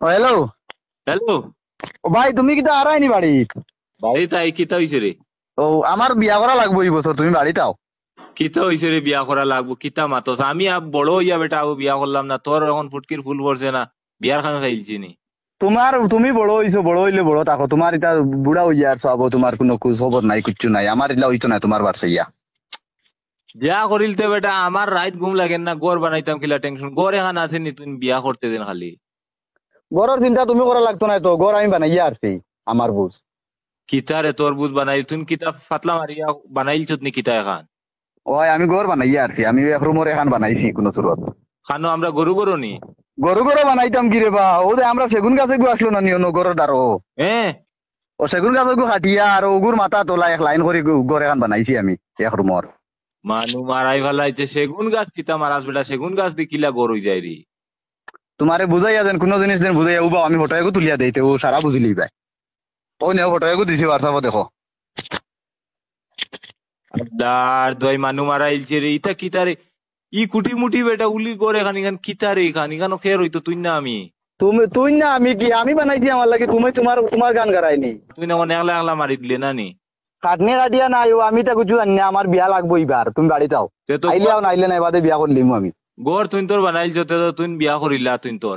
Hello. Hello. ভাই তুমি কিন্তু আর আইনি বাড়ি? বাড়িতে আই কিতা হইছে রে? ও, আমার বিয়া করা লাগবো এই বছর, তুমি বাড়িটাও। কিতা হইছে রে? বিয়া করা লাগবো কিতা মাতস? আমি বড় হইয়া বেটা বিয়া করলাম না, তোর এখন ফুটকির ফুল পড়ছে না, বিয়ার খান খাইছি নি। তুমি বড় হইছো, বড় হইলে বড় থাকো, তোমার এটা বুড়া হইয়া আর সব, তোমার কোনো খোঁজ খবর নাই, কিচ্ছু নাই, আমার এটা হইতো না তোমার বাড়ছে ইয়া। বিয়া করিলতে বেটা আমার রাত ঘুম লাগেন না, গড় বানাইতাম কিলা টেনশন, গড় এখান আসেনি, তুই বিয়া করতে দেন খালি। ঘরের চিন্তা তুমি করা লাগতো না তো, ঘর আমি বানাইয়া আসছি আমার বুঝ। কিতা রে তোর বুঝ বানাই, তুই কিতা ফাতলা মারিয়া বানাইলছত নি কিতা এখান? ওই আমি ঘর বানাইয়া আসছি, আমি এক রুমের এখান বানাইছি কোনো সুরত। খানো আমরা গরু গরু নি? গরু গরু বানাইতাম কি রে বা, ও যে আমরা সেগুন গাছে গু আসলো না নিয়ন ঘরের দ্বারো। হ্যাঁ। ও সেগুন গাছে গু খাটিয়া আর ওগুর মাথা তোলা এক লাইন করে ঘর এখান বানাইছি আমি এক রুমর। মানু মারাই ফেলাইছে, সেগুন গাছ কিতা মারাস বেটা, সেগুন গাছ দি কিলা গরু হই যায় রে? তোমারে বুঝাইয়া যেন কোনো জিনিস যেন বুঝাইয়া উবা আমি ফটো একু তুলিয়া দিতে, ও সারা বুঝিলি ভাই। ও নেও ফটো একু দিছি হোয়াটসঅ্যাপে দেখো। আল্লাহর দয় মানু মারাইলছে রে, ইতা কিতা রে? ই কুটি মুটি বেটা উলি করে খান ইখান কিতা রে, খান ইখানো খের হইতো তুই না আমি। তুই না আমি কি আমি বানাইছি আমার লাগে, তুমি তোমার তোমার গান গারাইনি। তুই না একলা একলা মারি দিলে না নি? খাটনি কাটিয়া নাই ও, আমি তা কিছু জানি না, আমার বিয়া লাগবো এবার, তুমি বাড়ি যাও। তে তো আইলে নাইলে নাই বাদে বিয়া করলিম আমি। গড় তুই তোর বানাইলছ, তে তো তুই বিয়া করিলা তুই তোর।